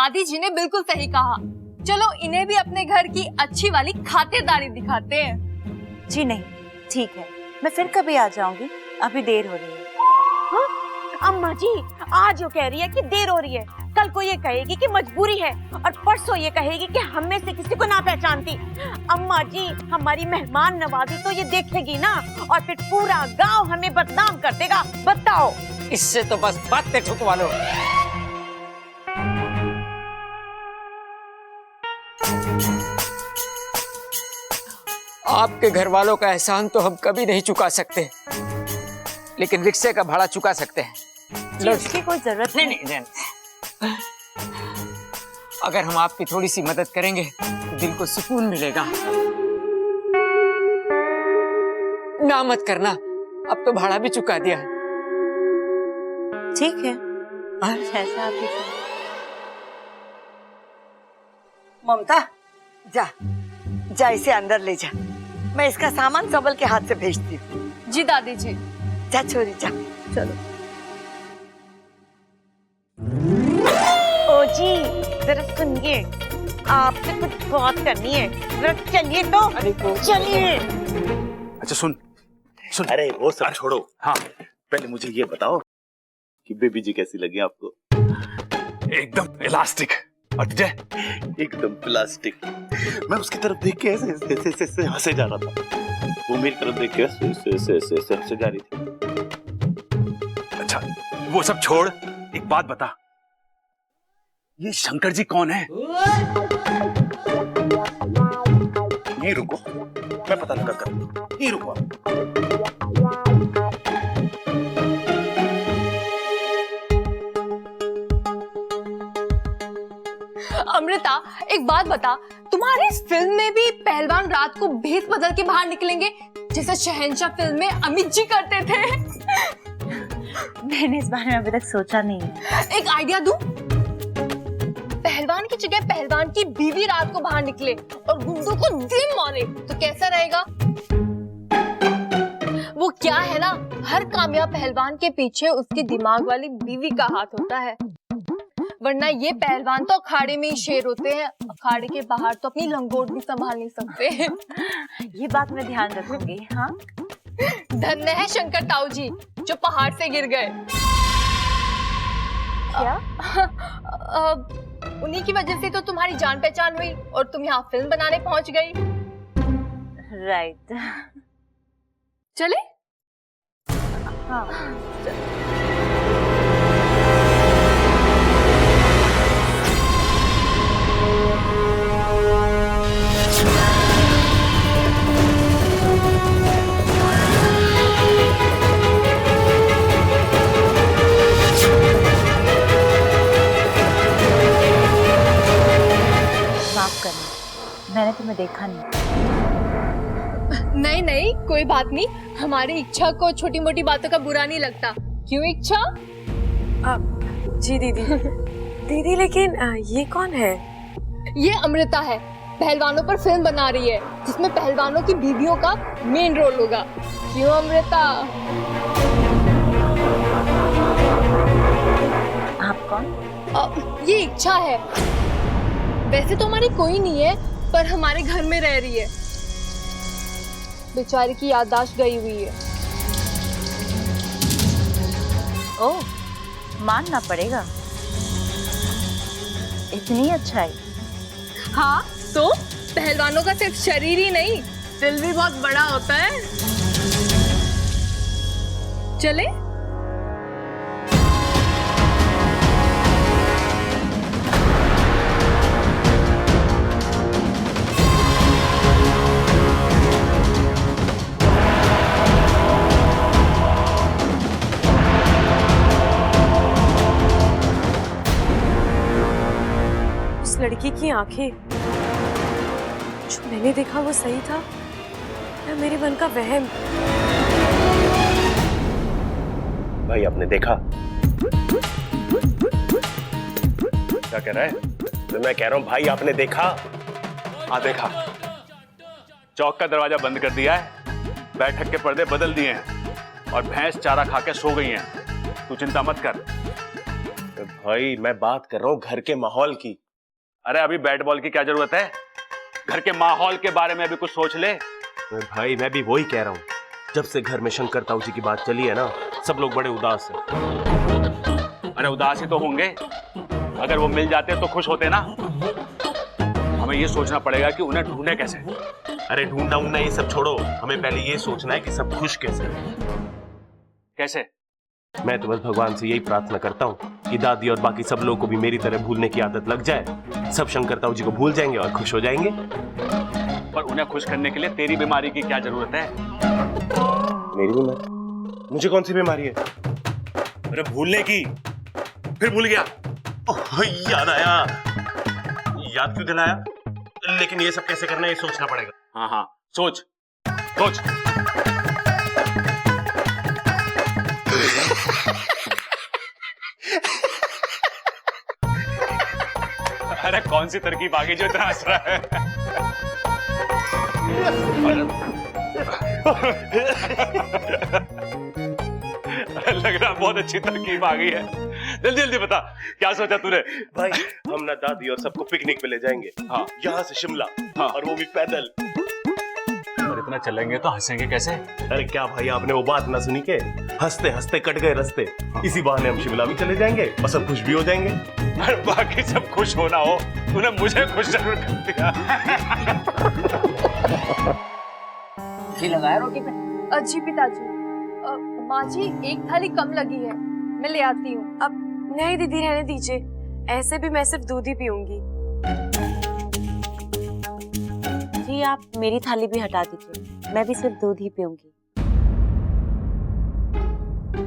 दादी जी ने बिल्कुल सही कहा। चलो इन्हें भी अपने घर की अच्छी वाली खातिरदारी दिखाते हैं। जी नहीं, ठीक है, मैं फिर कभी आ जाऊंगी, अभी देर हो रही है। हाँ? अम्मा जी आज वो कह रही है कि देर हो रही है, कल को ये कहेगी कि मजबूरी है, और परसों ये कहेगी कि हम में से किसी को ना पहचानती। अम्मा जी हमारी मेहमान नवाजी तो ये देखेगी ना, और फिर पूरा गांव हमें बदनाम कर देगा। बताओ। इससे तो बस बातें ठुकवा लो। आपके घर वालों का एहसान तो हम कभी नहीं चुका सकते, लेकिन रिक्शे का भाड़ा चुका सकते हैं। उसकी कोई जरूरत नहीं। अगर हम आपकी थोड़ी सी मदद करेंगे तो दिल को सुकून मिलेगा। ना मत करना, अब तो भाड़ा भी चुका दिया है। ठीक है, ऐसा आप ही करें। ममता जा इसे अंदर ले जा, मैं इसका सामान सबल के हाथ से भेजती हूँ। जी दादी जी। जा छोरी जा। चलो। ओ जी जरा सुनिए, आपसे कुछ बात करनी है, जरा चलिए तो चलिए। अच्छा सुन। अरे वो सब छोड़ो, हाँ पहले मुझे ये बताओ कि बेबी जी कैसी लगी आपको? एकदम इलास्टिक। और तुझे? एकदम प्लास्टिक। मैं उसकी तरफ देख के ऐसे हंसे जा रहा था, वो मेरी तरफ देख के ऐसे हंसे जा रही थी। अच्छा वो सब छोड़, एक बात बता, ये शंकर जी कौन है? ये रुको, मैं पता लगा कर। ये रुको। अमृता एक बात बता, तुम्हारी इस फिल्म में भी पहलवान रात को भेष बदल के बाहर निकलेंगे जैसे शहंशाह फिल्म में अमित जी करते थे? मैंने इस बारे में अभी तक सोचा नहीं है। एक आइडिया दूं? पहलवान की जगह पहलवान की बीवी रात को बाहर निकले और गुंडों को दिन मारे तो कैसा रहेगा? वो क्या है ना, हर कामयाब पहलवान के पीछे उसकी दिमाग वाली बीवी का हाथ होता है, वरना ये पहलवान तो अखाड़े में ही शेर होते हैं, अखाड़े के बाहर तो अपनी लंगोट भी संभाल नहीं सकते। ये बात मैं ध्यान रखूंगी। हाँ, धन्य है शंकर ताऊ जी जो पहाड़ से गिर गए। क्या? उन्हीं की वजह से तो तुम्हारी जान पहचान हुई और तुम यहाँ फिल्म बनाने पहुंच गई। राइट। चले? हाँ। माफ करना, मैंने तुम्हें देखा नहीं। नहीं कोई बात नहीं, हमारी इच्छा को छोटी मोटी बातों का बुरा नहीं लगता। क्यों इच्छा? जी दीदी लेकिन ये कौन है? ये अमृता है, पहलवानों पर फिल्म बना रही है जिसमें पहलवानों की बीवियों का मेन रोल होगा। क्यों अमृता? आप कौन? ये इच्छा है, वैसे तो हमारी कोई नहीं है पर हमारे घर में रह रही है, बेचारी की याददाश्त गई हुई है। ओह, मानना पड़ेगा, इतनी अच्छाई। हाँ तो पहलवानों का सिर्फ शरीर ही नहीं, दिल भी बहुत बड़ा होता है। चले? लड़की की आंखें, जो मैंने देखा वो सही था या मेरे मन का वहम? भाई आपने देखा? क्या कह रहा है? तो मैं कह रहा हूँ भाई आपने देखा? हाँ देखा, चौक का दरवाजा बंद कर दिया है, बैठक के पर्दे बदल दिए हैं और भैंस चारा खा के सो गई हैं। तू चिंता मत कर। भाई मैं बात कर रहा हूँ घर के माहौल की। अरे अभी बैट बॉल की क्या जरूरत है? घर के माहौल के बारे में अभी कुछ सोच ले। अरे भाई मैं भी वही कह रहा हूँ, जब से घर में शंकर ताऊ जी की बात चली है ना, सब लोग बड़े उदास हैं। अरे उदास ही तो होंगे, अगर वो मिल जाते तो खुश होते ना। हमें ये सोचना पड़ेगा कि उन्हें ढूंढे कैसे। अरे ढूंढना उन्हें ये सब छोड़ो, हमें पहले ये सोचना है कि सब खुश कैसे हैं। कैसे? मैं तो बस भगवान से यही प्रार्थना करता हूँ कि दादी और बाकी सब लोगों को भी मेरी तरह भूलने की आदत लग जाए, सब शंकर ताऊ जी को भूल जाएंगे और खुश हो जाएंगे। पर उन्हें खुश करने के लिए तेरी बीमारी की क्या जरूरत है? मेरी बीमारी? मुझे कौन सी बीमारी है? अरे भूलने की, फिर भूल गया। ओह, याद आया। याद क्यों दिलाया? लेकिन ये सब कैसे करना है, ये सोचना पड़ेगा। हाँ हाँ, सोच सोच। अरे कौन सी तरकीब आ गई जो इतना हंस रहा है? लग रहा बहुत अच्छी तरकीब आ गई है। जल्दी जल्दी बता, क्या सोचा तूने? भाई हम ना दादी और सबको पिकनिक पे ले जाएंगे। हाँ। यहाँ से शिमला। हाँ। और वो भी पैदल। और इतना चलेंगे तो हंसेंगे कैसे? अरे क्या भाई, आपने वो बात ना सुनी के हंसते हंसते कट गए रास्ते। इसी बहाने हम शिमला भी चले जाएंगे और सब खुश भी हो जाएंगे। और बाकी सब खुश होना हो, तूने मुझे खुश जरूर कर दिया। जी लगाया रोटी पे? जी पिताजी, माँ जी एक थाली कम लगी है, मैं ले आती हूँ। अब नहीं दीदी, रहने दीजिए, ऐसे भी मैं सिर्फ दूध ही पीऊंगी। जी आप मेरी थाली भी हटा दीजिए, मैं भी सिर्फ दूध ही पीऊंगी।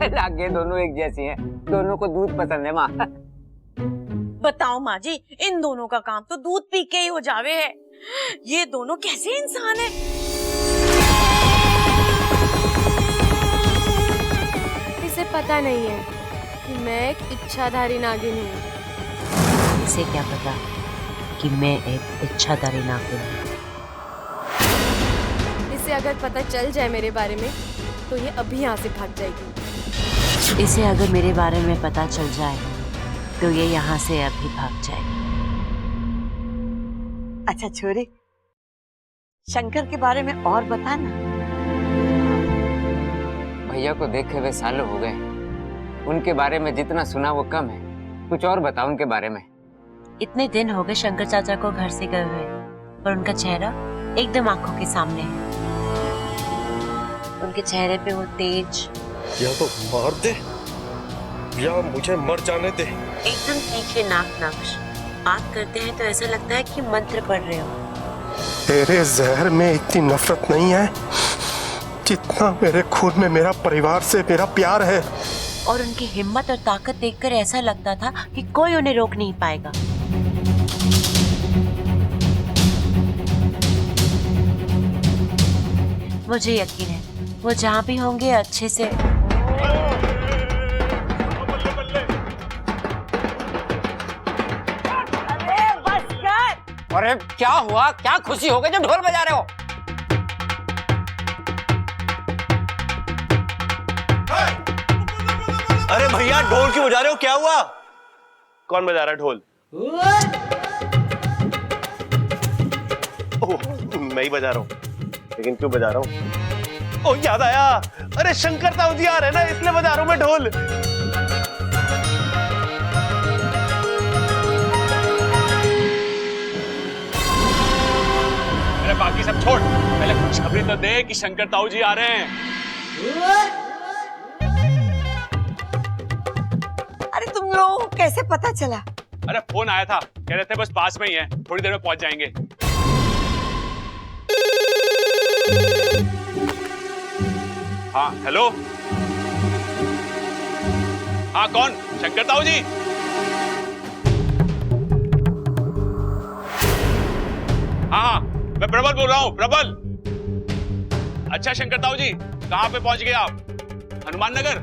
लागे दोनों एक जैसी हैं, दोनों को दूध पसंद है माँ। बताओ माँ जी, इन दोनों का काम तो दूध पी के ही हो जावे है। ये दोनों कैसे इंसान है? इसे पता नहीं है कि मैं एक इच्छाधारी नागिन हूँ। इसे क्या पता कि मैं एक इच्छाधारी नागिन हूँ। इसे अगर पता चल जाए मेरे बारे में तो ये अभी यहाँ से भाग जाएगी। इसे अगर मेरे बारे में पता चल जाए तो ये यहाँ से अभी भाग जाएगी। अच्छा छोरी, शंकर के बारे में और बता ना। भैया को देखे हुए सालों हो गए, उनके बारे में जितना सुना वो कम है। कुछ और बताओ उनके बारे में। इतने दिन हो गए शंकर चाचा को घर से गए हुए, पर उनका चेहरा एकदम आंखों के सामने है। उनके चेहरे पे वो तेज, या तो मार दे या मुझे मर जाने दे। एकदम तीखे नाक नक्श, बात करते हैं तो ऐसा लगता है कि मंत्र पढ़ रहे हो। तेरे जहर में इतनी नफरत नहीं है जितना मेरे खून में मेरा परिवार से मेरा प्यार है। और उनकी हिम्मत और ताकत देखकर ऐसा लगता था कि कोई उन्हें रोक नहीं पाएगा। मुझे यकीन है वो जहाँ भी होंगे अच्छे से। अरे बस कर। अरे क्या हुआ? क्या खुशी हो गई जो ढोल बजा रहे हो? अरे भैया ढोल क्यों बजा रहे हो? क्या हुआ? कौन बजा रहा है ढोल? ओह, मैं ही बजा रहा हूँ। लेकिन क्यों बजा रहा हूँ? ओह याद आया, अरे शंकर ताऊ जी आ रहे हैं ना, इसलिए बजा रहा हूँ मैं ढोल। अरे बाकी सब छोड़, पहले खुशखबरी तो दे कि शंकर ताऊ जी आ रहे हैं। अरे तुम लोगों को कैसे पता चला? अरे फोन आया था, कह रहे थे बस पास में ही है, थोड़ी देर में पहुंच जाएंगे। हाँ हेलो, हाँ कौन? शंकर ताऊ जी? हाँ हाँ मैं प्रबल बोल रहा हूँ, प्रबल। अच्छा शंकर ताऊ जी, कहाँ पे पहुंच गए आप? हनुमान नगर?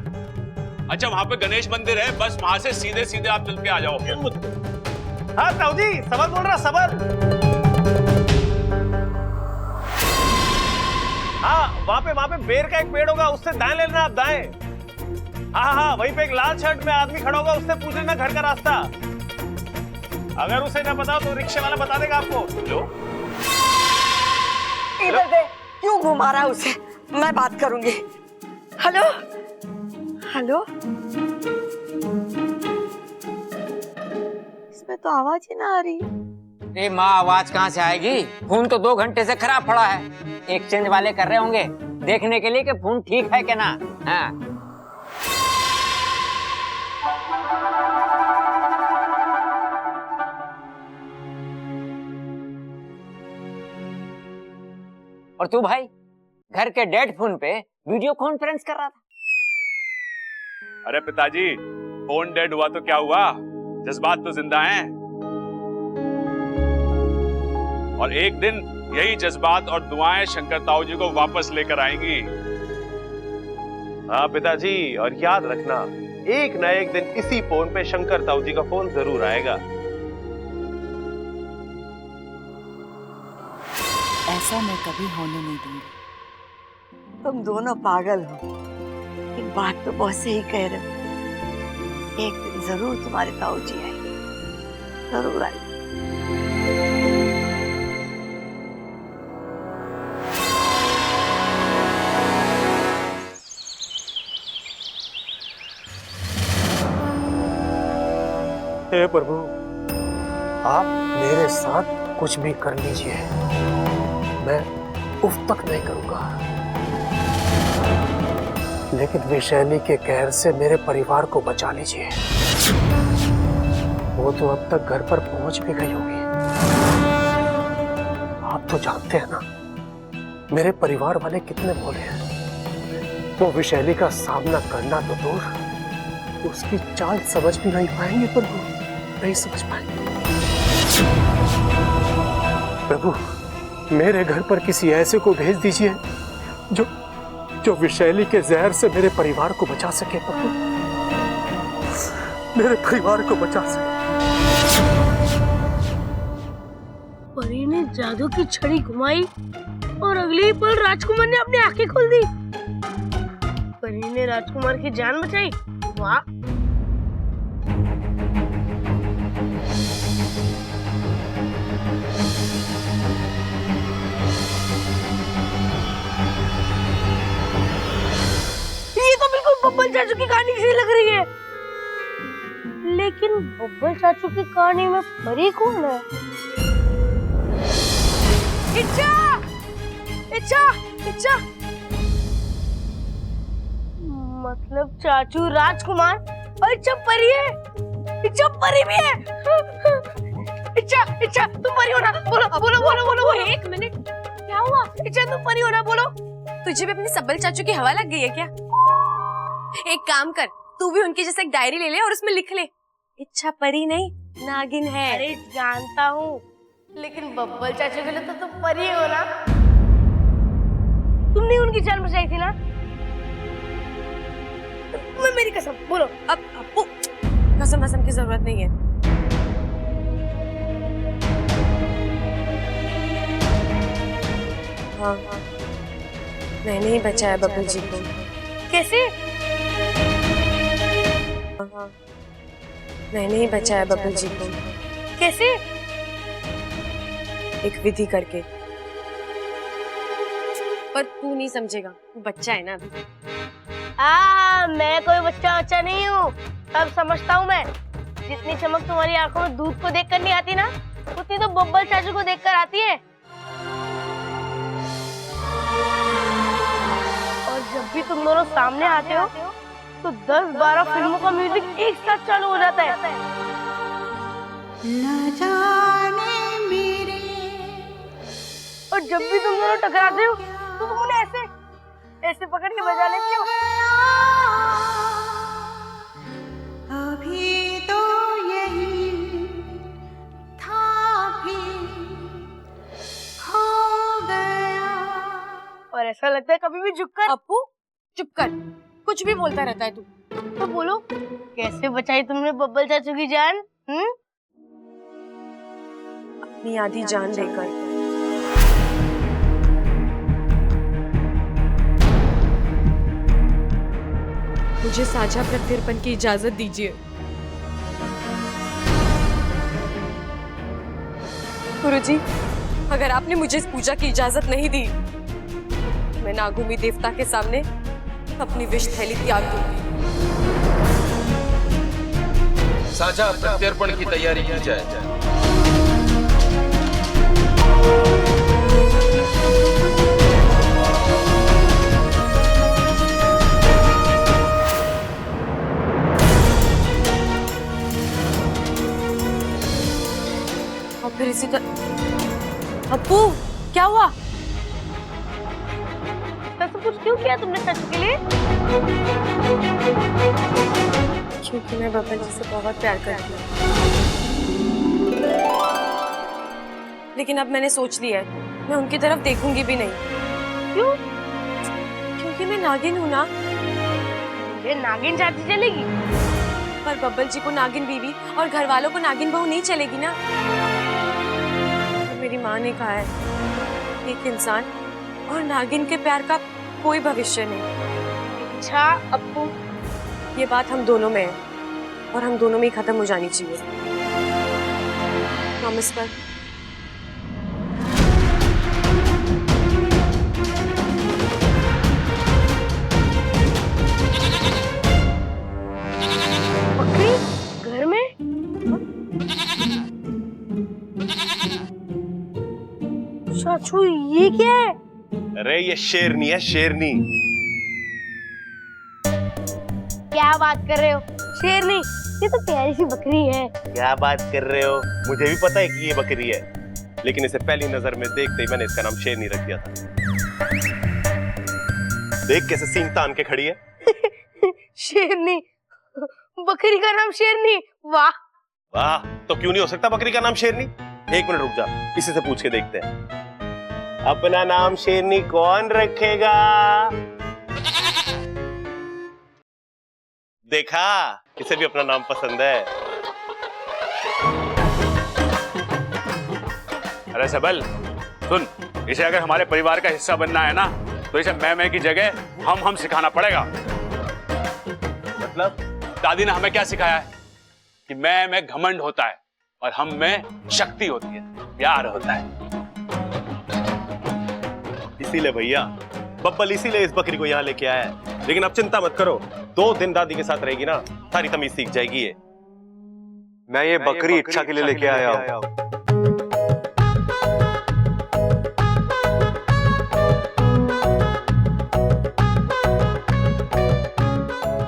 अच्छा वहां पे गणेश मंदिर है, बस वहां से सीधे सीधे आप चल के आ जाओ। हाँ ताऊ जी, सबर बोल रहा, सबर। हाँ वहां पे बेर का एक पेड़ होगा, उससे दाएं लेना आप, दाएं। हाँ हाँ, वहीं पे एक लाल शर्ट में आदमी खड़ा होगा, उससे पूछ लेना घर का रास्ता। अगर उसे ना पता हो तो रिक्शे वाला बता देगा आपको। लो इधर दे, क्यों घुमा रहा है उसे? मैं बात करूंगी। हेलो हेलो, इसमें तो आवाज ही ना आ रही। अरे माँ, आवाज कहाँ से आएगी? फोन तो 2 घंटे से खराब पड़ा है। एक्सचेंज वाले कर रहे होंगे देखने के लिए कि फोन ठीक है क्या ना। हाँ। और तू भाई घर के डेड फोन पे वीडियो कॉन्फ्रेंस कर रहा था। अरे पिताजी, फोन डेड हुआ तो क्या हुआ, जज्बात तो जिंदा हैं। और एक दिन यही जज्बात और दुआएं शंकर ताऊ जी को वापस लेकर आएंगी। हाँ पिताजी, और याद रखना, एक न एक दिन इसी फोन पे शंकर ताऊ जी का फोन जरूर आएगा। ऐसा मैं कभी होने नहीं दूंगी। तुम दोनों पागल हो, एक बात तो बहुत सही कह रहे हो। एक दिन जरूर तुम्हारे ताऊ जी आएंगे, जरूर आएंगे। हे प्रभु, आप मेरे साथ कुछ भी कर लीजिए, मैं उफ तक नहीं करूंगा, लेकिन विषैली के कहर से मेरे परिवार को बचा लीजिए। वो तो अब तक घर पर पहुंच भी गई होगी। आप तो जानते हैं ना मेरे परिवार वाले कितने भोले हैं। वो विषैली का सामना करना तो दूर, उसकी चाल समझ भी नहीं पाएंगे। प्रभु, नहीं समझ पाएंगे। प्रभु, मेरे घर पर किसी ऐसे को भेज दीजिए जो विषैली के जहर से मेरे परिवार को बचा सके। प्रभु, मेरे परिवार को बचा सके। परी ने जादू की छड़ी घुमाई और अगले ही पल राजकुमार ने अपनी आंखें खोल दी। परी ने राजकुमार की जान बचाई। वाह! ये तो बिल्कुल बब्बल चाचू की कहानी जैसी लग रही है। लेकिन बब्बल चाचू की कहानी में परी कौन है? इच्छा! इच्छा! इच्छा! मतलब चाचू राजकुमार और इच्छा परी है। इच्छा परी भी है। इच्छा, इच्छा तुम परी हो ना? बोलो बोलो बोलो बोलो। एक मिनट, क्या हुआ? इच्छा तुम परी हो ना? बोलो। तुझे भी अपने सब्बल चाचू की हवा लग गई है क्या? एक काम कर, तू भी उनकी जैसे एक डायरी ले ले और उसमें लिख ले, इच्छा परी नहीं नागिन है। अरे जानता हूँ, लेकिन बब्बल चाचू के लिए तो तुम परी हो ना? तुमने उनकी जान बचाई थी ना? तुम्हें मेरी कसम, बोलो। अब कसम वसम की जरूरत नहीं है। हाँ, मैंने ही बचाया बब्बल जी को। कैसे? हाँ, मैंने ही बचाया बब्बल जी को। कैसे? एक विधि करके। पर तू नहीं समझेगा, तू बच्चा है ना अभी। मैं कोई बच्चा नहीं हूँ, सब समझता हूँ मैं। जितनी चमक तुम्हारी आंखों में दूध को देखकर नहीं आती ना, उतनी तो बब्बल चाचू को देखकर आती है। और जब भी तुम दोनों सामने आते हो तो 10-12 फिल्मों का म्यूजिक एक साथ चालू हो जाता है। न जाने मेरे। और जब भी तुम दोनों टकराते हो तो तुम उन्हें ऐसे पकड़ के बजा लेती हो। अभी तो यही था, भी खो गया। और ऐसा लगता है कभी भी झुककर। अपू चुप कर, कुछ भी बोलता रहता है तू। तो बोलो, कैसे बचाई तुमने बब्बल चाचू की जान? अपनी आधी जान देकर। मुझे साझा प्रत्यर्पण की इजाजत दीजिए। गुरुजी, अगर आपने मुझे इस पूजा की इजाजत नहीं दी, मैं नागुमी देवता के सामने अपनी विष थैली त्याग दूंगी। साझा प्रत्यर्पण की तैयारी की जाए। और फिर इसी तरह अप्पू, क्या हुआ? ऐसा कुछ क्यों किया तुमने चाचू के लिए? क्योंकि मैं बब्बन जी से बहुत प्यार करती हूँ। लेकिन अब मैंने सोच लिया है, मैं उनकी तरफ देखूंगी भी नहीं। क्यों? क्योंकि मैं नागिन हूँ ना। ये नागिन चाची चलेगी? पर बब्बल जी को नागिन बीवी और घर वालों को नागिन बहू नहीं चलेगी ना। मेरी माँ ने कहा है, एक इंसान और नागिन के प्यार का कोई भविष्य नहीं। अच्छा अप्पू, ये बात हम दोनों में है और हम दोनों में ही खत्म हो जानी चाहिए। प्रॉमिस कर। बकरी घर में? चाचू ये क्या है? अरे ये शेरनी है, शेरनी। क्या बात कर रहे हो? शेरनी, ये तो प्यारी सी बकरी है। क्या बात कर रहे हो? मुझे भी पता है कि ये बकरी है, लेकिन इसे पहली नजर में देखते ही मैंने इसका नाम शेरनी रख दिया था। देख कैसे सींग तान के खड़ी है। शेरनी, बकरी का नाम शेरनी, वाह। वाह, तो क्यों नहीं हो सकता बकरी का नाम शेरनी? एक मिनट रुक जा, इसी से पूछ के देखते हैं। अपना नाम शेरनी कौन रखेगा? देखा, इसे भी अपना नाम पसंद है। अरे सबल, सुन, इसे अगर हमारे परिवार का हिस्सा बनना है ना, तो इसे मैं की जगह हम सिखाना पड़ेगा। मतलब? दादी ने हमें क्या सिखाया है कि मैं घमंड होता है और हम में शक्ति होती है, प्यार होता है। इसीलिए भैया, बब्बल इसीलिए इस बकरी को यहाँ लेके आया है। लेकिन अब चिंता मत करो, 2 दिन दादी के साथ रहेगी ना, सारी तमीज सीख जाएगी ये। मैं ये बकरी इच्छा के लिए लेके आया हूँ।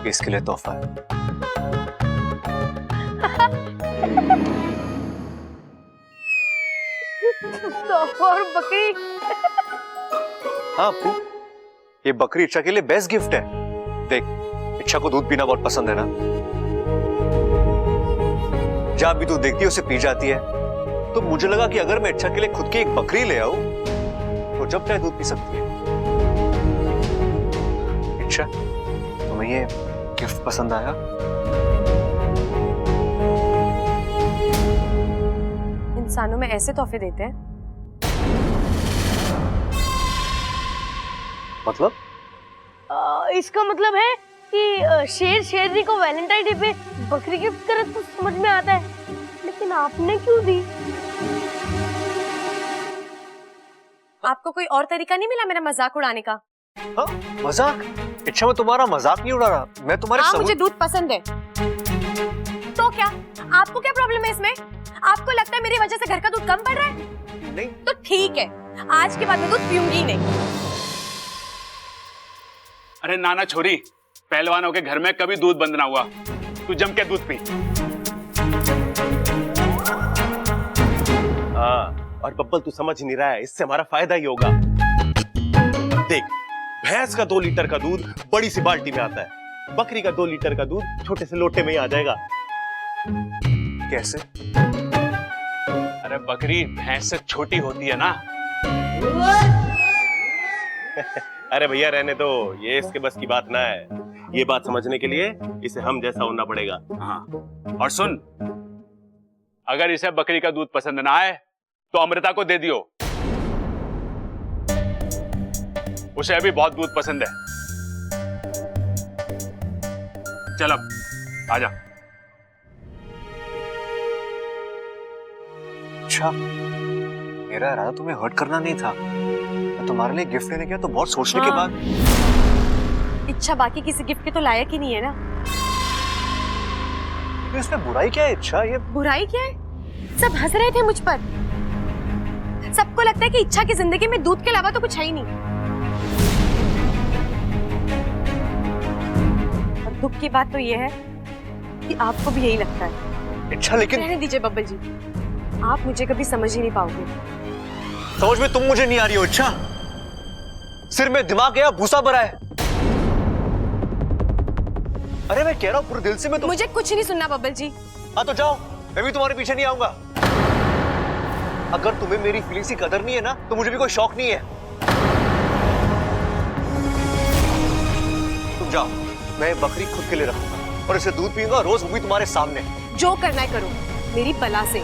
इसके लिए तोहफा है। और बकरी। हाँ अप्पू, ये बकरी इच्छा के लिए बेस्ट गिफ्ट है। देख, इच्छा को दूध पीना बहुत पसंद है ना। जब भी तू देखती है उसे पी जाती है, तो मुझे लगा कि अगर मैं इच्छा के लिए खुद की एक बकरी ले आऊं, तो जब चाहे दूध पी सकती है। इच्छा, तुम्हें ये गिफ्ट पसंद आया? इंसानों में ऐसे तोहफे देते हैं? मतलब? इसका मतलब है कि शेर शेरनी को वैलेंटाइन डे पे बकरी गिफ्ट करे तो समझ में आता है, लेकिन आपने क्यों दी? आपको कोई और तरीका नहीं मिला मेरा मजाक उड़ाने का? हाँ, मजाक? इच्छा, मैं तुम्हारा मजाक नहीं उड़ा रहा, मैं तुम्हारे हाँ, मुझे दूध पसंद है। तो क्या? आपको क्या प्रॉब्लम है इसमें? आपको लगता है मेरी वजह से घर का दूध कम पड़ रहा है? नहीं। तो ठीक है, आज के बाद मैं दूध पीऊंगी ही नहीं। अरे नाना छोरी, पहलवानों के घर में कभी दूध बंद ना हुआ। तू जम के दूध पी। हाँ, और बब्बल तू समझ नहीं रहा है, इससे हमारा फायदा ही होगा। देख, भैंस का 2 लीटर का दूध बड़ी सी बाल्टी में आता है, बकरी का 2 लीटर का दूध छोटे से लोटे में ही आ जाएगा। कैसे? अरे बकरी भैंस से छोटी होती है ना। अरे भैया रहने दो, ये इसके बस की बात ना है। ये बात समझने के लिए इसे हम जैसा होना पड़ेगा। हाँ, और सुन, अगर इसे बकरी का दूध पसंद ना आए तो अमृता को दे दियो, उसे अभी बहुत दूध पसंद है। चल अब आजा। अच्छा, मेरा इरादा तुम्हें हर्ट करना नहीं था। मैं तुम्हारे लिए गिफ्ट लेने गया तो बहुत सोचने के बाद। इच्छा बाकी किसी गिफ्ट के तो लायक ही नहीं है ना। लेकिन इसमें बुराई क्या है इच्छा? ये बुराई क्या है? सब हंस रहे थे मुझ पर। सबको लगता है कि इच्छा की जिंदगी में दूध के अलावा तो कुछ है ही नहीं। और दुख की बात तो ये है कि आपको भी यही लगता है। इच्छा, लेकिन रहने दीजिए बब्बल जी, आप मुझे कभी समझ ही नहीं पाओगे। समझ में तुम मुझे नहीं आ रही हो इच्छा। सिर में दिमाग गया, भूसा भरा है। अरे मैं कह रहा हूं पूरे दिल से, मैं मुझे कुछ नहीं सुनना बब्बल जी। हाँ तो जाओ, मैं भी तुम्हारे पीछे नहीं आऊंगा। अगर तुम्हें मेरी फीलिंग्स की कदर नहीं है ना, तो मुझे भी कोई शौक नहीं है। तुम जाओ, मैं बकरी खुद के लिए रखूंगा और इसे दूध पीऊंगा रोज, वो भी तुम्हारे सामने। जो करना है करो, मेरी बला से।